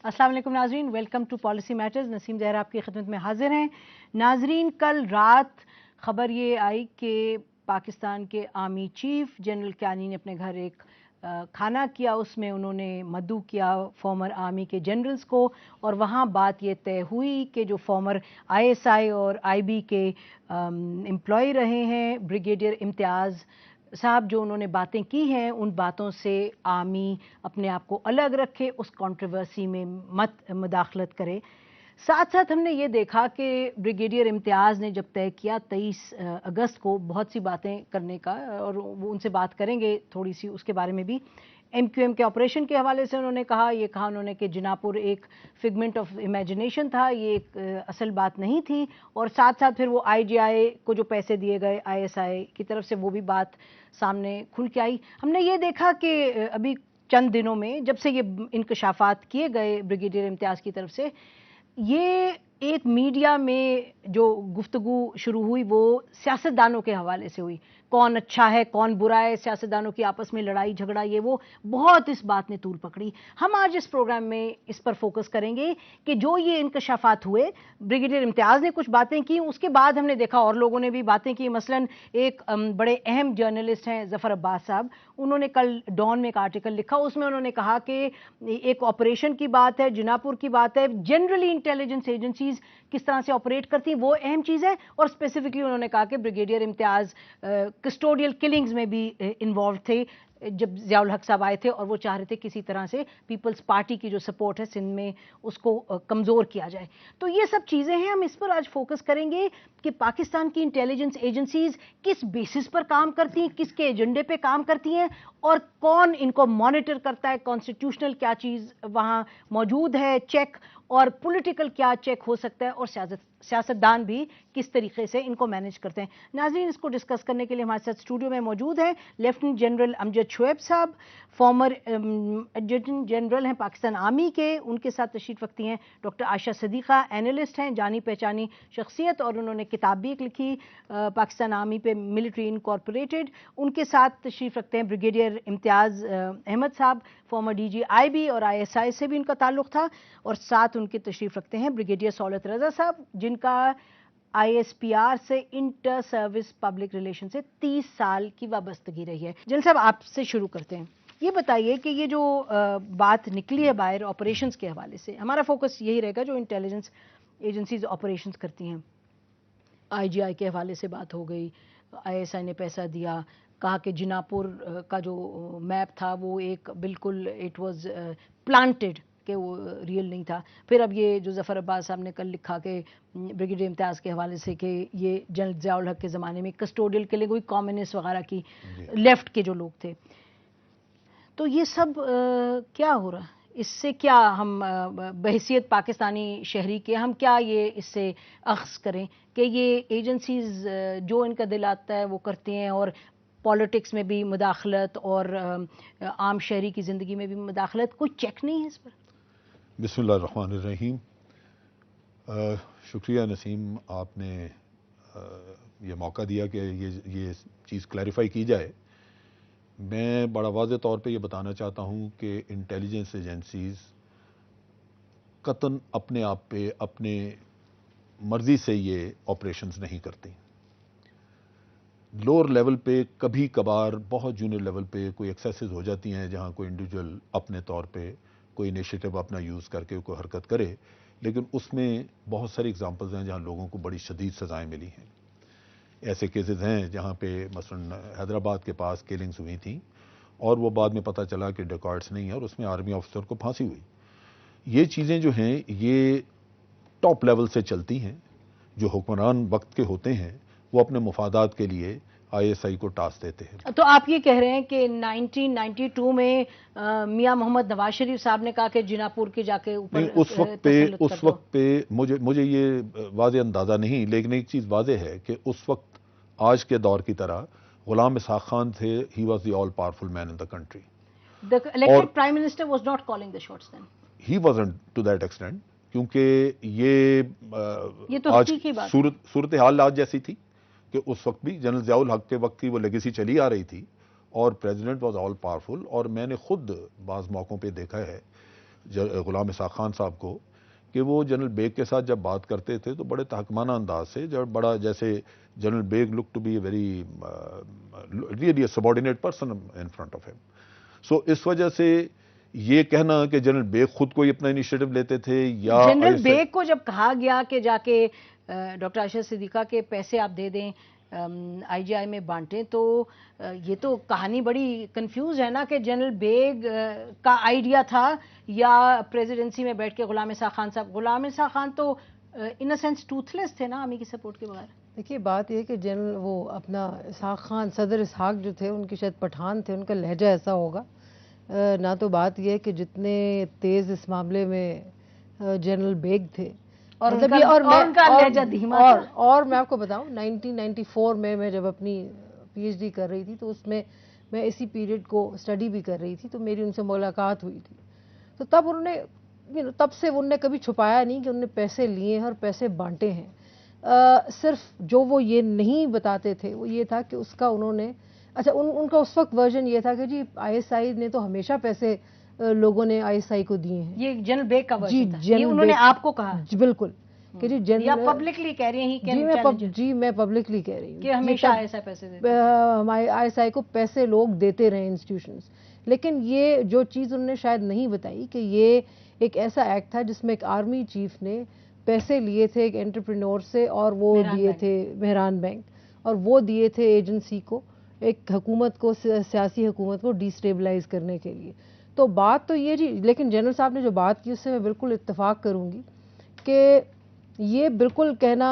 अस्सलाम वालेकुम नाजरीन, welcome to policy matters. Naseem Zehra आपकी खिदमत में हाजिर हैं। नाजरीन, कल रात खबर ये आई कि पाकिस्तान के आर्मी चीफ जनरल क्यानी ने अपने घर एक खाना किया, उसमें उन्होंने मद्दू किया फॉर्मर आर्मी के जनरल्स को, और वहाँ बात ये तय हुई कि जो फॉर्मर आईएसआई और आईबी के एम्प्लॉय रहे हैं ब्रिगेडियर इम्तियाज़ साहब, जो उन्होंने बातें की हैं उन बातों से आर्मी अपने आप को अलग रखे, उस कंट्रोवर्सी में मत मुदाखलत करे। साथ साथ हमने ये देखा कि ब्रिगेडियर इम्तियाज़ ने जब तय किया 23 अगस्त को बहुत सी बातें करने का, और वो उनसे बात करेंगे थोड़ी सी उसके बारे में भी। एमक्यूएम के ऑपरेशन के हवाले से उन्होंने कहा उन्होंने कि जिनापुर एक फिगमेंट ऑफ इमेजिनेशन था, ये एक असल बात नहीं थी। और साथ साथ फिर वो आईजीआई को जो पैसे दिए गए आईएसआई की तरफ से, वो भी बात सामने खुल के आई। हमने ये देखा कि अभी चंद दिनों में जब से ये इंकशाफात किए गए ब्रिगेडियर इम्तियाज़ की तरफ से, ये एक मीडिया में जो गुफ्तगू शुरू हुई वो सियासतदानों के हवाले से हुई। कौन अच्छा है कौन बुरा है, सियासतदानों की आपस में लड़ाई झगड़ा, ये वो बहुत इस बात ने तूल पकड़ी। हम आज इस प्रोग्राम में इस पर फोकस करेंगे कि जो ये इंकशाफात हुए, ब्रिगेडियर इम्तियाज़ ने कुछ बातें की, उसके बाद हमने देखा और लोगों ने भी बातें की। मसलन एक बड़े अहम जर्नलिस्ट हैं ज़फ़र अब्बास साहब, उन्होंने कल डॉन में एक आर्टिकल लिखा, उसमें उन्होंने कहा कि एक ऑपरेशन की बात है, जिनापुर की बात है, जनरली इंटेलिजेंस एजेंसीज किस तरह से ऑपरेट करती हैं वो अहम चीज़ है, और स्पेसिफिकली उन्होंने कहा कि ब्रिगेडियर इम्तियाज़ कस्टोडियल किलिंग्स में भी इन्वॉल्व थे जब ज़ियाउल हक साहब आए थे, और वो चाह रहे थे किसी तरह से पीपल्स पार्टी की जो सपोर्ट है सिंध में उसको कमज़ोर किया जाए। तो ये सब चीज़ें हैं, हम इस पर आज फोकस करेंगे कि पाकिस्तान की इंटेलिजेंस एजेंसीज किस बेसिस पर काम करती हैं, किसके एजेंडे पे काम करती हैं, और कौन इनको मॉनिटर करता है, कॉन्स्टिट्यूशनल क्या चीज़ वहाँ मौजूद है चेक, और पॉलिटिकल क्या चेक हो सकता है, और सियासतदान भी किस तरीके से इनको मैनेज करते हैं। नाज़रीन, इसको डिस्कस करने के लिए हमारे साथ स्टूडियो में मौजूद हैं लेफ्टिनेंट जनरल अमजद शुएब साहब, फॉर्मर एडजटेंट जनरल हैं पाकिस्तान आर्मी के। उनके साथ तशरीफ़ रखती हैं डॉक्टर आयशा सदीक़ा, एनालिस्ट हैं, जानी पहचानी शख्सियत, और उन्होंने किताब भी एक लिखी पाकिस्तान आर्मी पे, मिलिट्री इनकॉर्पोरेटेड। उनके साथ तशरीफ़ रखते हैं ब्रिगेडियर इम्तियाज़ अहमद साहब, फॉर्मर डीजी आईबी और आईएसआई से भी उनका ताल्लुक़ था। और साथ उनके तशरीफ़ रखते हैं ब्रिगेडियर सौलत रज़ा साहब, जिनका आईएसपीआर से इंटर सर्विस पब्लिक रिलेशन से 30 साल की वाबस्तगी रही है। जनरल साहब, आपसे शुरू करते हैं। ये बताइए कि ये जो बात निकली है बाहर ऑपरेशंस के हवाले से, हमारा फोकस यही रहेगा जो इंटेलिजेंस एजेंसीज ऑपरेशंस करती हैं। आईजीआई के हवाले से बात हो गई, आईएसआई ने पैसा दिया, कहा कि जिनापुर का जो मैप था वो एक बिल्कुल इट वाज प्लांटेड, कि वो रियल नहीं था। फिर अब ये जो ज़फ़र अब्बास साहब ने कल लिखा कि ब्रिगेडियर इम्तियाज़ के हवाले से कि ये जनरल ज़ियाउल हक के ज़माने में कस्टोडियल के लिए कोई कम्युनिस्ट वगैरह की लेफ़्ट के जो लोग थे। तो ये सब क्या हो रहा है? इससे क्या हम बहैसियत पाकिस्तानी शहरी के हम क्या ये इससे अख्ज़ करें कि ये एजेंसीज़ जो इनका दिल आता है वो करती हैं, और पॉलिटिक्स में भी मुदाखलत और आम शहरी की ज़िंदगी में भी मुदाखलत, कोई चेक नहीं है इस पर? बिस्मिल्लाहिर्रहमानिर्रहीम। शुक्रिया नसीम, आपने ये मौका दिया कि ये चीज़ क्लैरिफाई की जाए। मैं बड़ा वाज़ेह तौर पे ये बताना चाहता हूँ कि इंटेलिजेंस एजेंसीज़ कतन अपने आप पे अपने मर्ज़ी से ये ऑपरेशंस नहीं करती। लोअर लेवल पे कभी कभार, बहुत जूनियर लेवल पे कोई एक्सेसेस हो जाती हैं जहाँ कोई इंडिविजुअल अपने तौर पे कोई इनिशिएटिव अपना यूज़ करके कोई हरकत करे, लेकिन उसमें बहुत सारी एग्जांपल्स हैं जहाँ लोगों को बड़ी शदीद सज़ाएं मिली हैं। ऐसे केसेस हैं जहाँ पे मसलन हैदराबाद के पास किलिंग्स हुई थी और वो बाद में पता चला कि डेकॉर्ड्स नहीं है और उसमें आर्मी ऑफिसर को फांसी हुई। ये चीज़ें जो हैं ये टॉप लेवल से चलती हैं। जो हुक्मरान वक्त के होते हैं वो अपने मुफादात के लिए आईएसआई को टास्क देते हैं। तो आप ये कह रहे हैं कि 1992 में मियां मोहम्मद नवाज शरीफ साहब ने कहा कि जिनापुर के जाके ऊपर उस वक्त पे मुझे ये वाज़े अंदाज़ा नहीं, लेकिन एक चीज़ वाज़े है कि उस वक्त आज के दौर की तरह गुलाम इसहाक खान थे, he was the all powerful man in the country. The elected prime minister was not calling the shots then. He wasn't to that extent, क्योंकि ये तो आज सूरत हाल आज जैसी थी कि उस वक्त भी जनरल ज़ियाउल हक के वक्त की वो लेगेसी चली आ रही थी और प्रेसिडेंट वाज ऑल पावरफुल। और मैंने खुद बाज़ मौक़ों पे देखा है غلام اسحاق خان صاحب کو کہ وہ جنرل بیگ کے ساتھ جب بات کرتے تھے تو بڑے تحکمانہ انداز سے، جب بڑا جیسے general Beg look to be a very really subordinate person in front of ہم. سو اس وجہ سے یہ کہنا کہ جنرل بیگ خود کو ہی اپنا انیشیٹو لیتے تھے یا جنرل بیگ کو جب کہا گیا کہ جا کے ڈاکٹر عائشہ صدیقہ کے پیسے آپ دے دیں آئی جی آئی میں بانٹیں، تو یہ تو کہانی بڑی کنفیوز ہے نا کہ جنرل بیگ کا آئیڈیا تھا یا پریزیڈنسی میں بیٹھ کے غلام اسحاق خان صاحب. غلام اسحاق خان تو ان اے سینس ٹوتھ لیس تھے نا آرمی کی سپورٹ کے بغیر. دیکھیے بات یہ ہے کہ جنرل وہ اپنا اسحاق خان، صدر اسحاق جو تھے ان کے شاید پٹھان تھے، ان کا لہجہ ایسا ہوگا. نہ تو بات یہ ہے کہ جتنے تیز اس معاملے میں جنرل بیگ تھے اور ان کا لہجہ دھیما تھا. اور میں آپ کو بتاؤں 1994 میں جب اپنی پی ایچ ڈی کر رہی تھی تو اس میں اسی پیریڈ کو اسٹڈی بھی کر رہی تھی، تو میری ان سے ملاقات ہوئی تھی. تو تب انہوں نے تب سے انہوں نے کبھی چھپایا نہیں کہ انہوں نے پیسے لیے ہیں اور پیسے بانٹے ہیں. صرف جو وہ یہ نہیں بتاتے تھے وہ یہ تھا کہ اس کا انہوں نے ان کا اس وقت ورژن یہ تھا کہ جی آئی ایس آئی نے تو ہمیشہ پیسے لوگوں نے آئی ایس آئی کو دیے ہیں. یہ جنرل بیگ کا ورژن تھا، یہ انہوں نے آپ کو کہا. جی بالکل، کہ جی جنرل پبلکلی کہہ رہی ہیں. جی میں پبلکلی کہہ رہی ہوں کہ ہمیشہ آئی ایس آئی پیسے دیتے ہیں. ہمارے آئی ایس آئی کو پیسے لوگ دیتے رہے انسٹیٹیوشنز. لیکن یہ جو چیز انہوں نے شاید نہیں بتائی کہ یہ ایک ایسا ایکٹ تھا جس میں ایک آرمی چیف نے پیسے لیے تھے ایک انٹرپرینور سے، اور وہ دیے تھے مہران بینک، اور وہ دیے تھے ایجنسی کو، ایک حکومت کو، سیاسی حکومت کو ڈیسٹیبلائز کرنے کے لیے. تو بات تو یہ جی، لیکن جنرل صاحب نے جو بات کی اس سے میں بالکل اتفاق کروں گی کہ یہ بالکل کہنا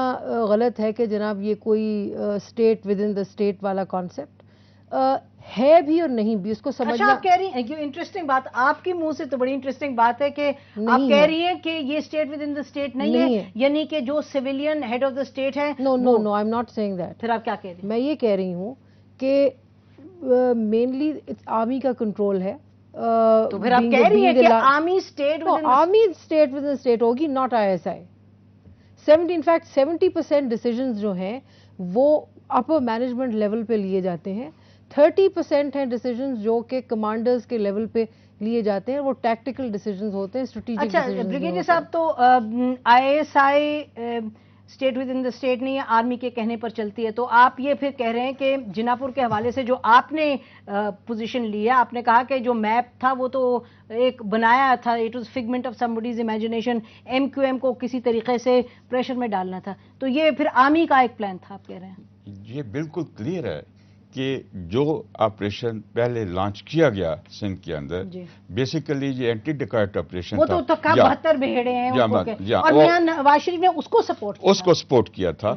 غلط ہے کہ جناب یہ کوئی state with in the state والا کانسیپٹ ہے بھی اور نہیں بھی. اس کو سمجھنا. اچھا آپ کہہ رہی ہیں کہ انٹرسٹنگ بات آپ کی منہ سے تو بڑی انٹرسٹنگ بات ہے کہ آپ کہہ رہی ہیں کہ یہ state with in the state نہیں ہے، یعنی کہ جو civilian head of the state ہے. No I am not saying that. پھر آپ کیا کہہ رہی ہیں؟ میں یہ کہہ رہی ہوں کہ مینلی آرمی کا کنٹرول ہے. تو پھر آپ کہہ رہی ہیں کہ army state with in state ہوگی، not I S I. In fact 70% decisions جو ہیں وہ اپر مینجمنٹ لیول پہ لیے جاتے ہیں. 30% ہیں ڈیسیجنز جو کہ کمانڈرز کے لیول پہ لیے جاتے ہیں، وہ ٹیکٹیکل ڈیسیجنز ہوتے ہیں، اسٹریٹجک ڈیسیجنز. اچھا بریگیڈیئر صاحب، تو آئی S I state with in the state نہیں ہے، آرمی کے کہنے پر چلتی ہے. تو آپ یہ پھر کہہ رہے ہیں کہ جناپور کے حوالے سے جو آپ نے پوزیشن لیا، آپ نے کہا کہ جو میپ تھا وہ تو ایک بنایا تھا، it was figment of somebody's imagination, M Q M کو کسی طریقے سے پریشر میں ڈالنا تھا. تو یہ پھر آرمی کا ایک پلان تھا، آپ کہہ رہے ہیں؟ یہ بالکل کلیئر ہے کہ جو آپریشن پہلے لانچ کیا گیا سندھ کے اندر، بیسیکلی یہ اینٹی ڈکائٹ آپریشن تھا. وہ تو 72 بہیڑے ہیں اور میاں نواز شریف نے اس کو سپورٹ کیا تھا.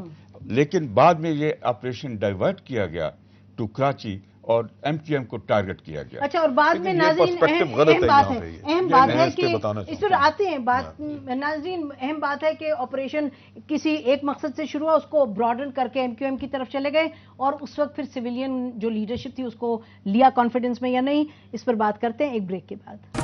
لیکن بعد میں یہ آپریشن ڈائیورٹ کیا گیا ٹو کراچی اور ایم کیو ایم کو ٹارگٹ کیا گیا. اچھا، اور بعد میں ناظرین اہم بات ہے کہ اس پر آتے ہیں بات، ناظرین اہم بات ہے کہ آپریشن کسی ایک مقصد سے شروع ہوا، اس کو براڈن کر کے ایم کیو ایم کی طرف چلے گئے، اور اس وقت پھر سویلین جو لیڈرشپ تھی اس کو لیا کانفیڈنس میں یا نہیں، اس پر بات کرتے ہیں ایک بریک کے بعد.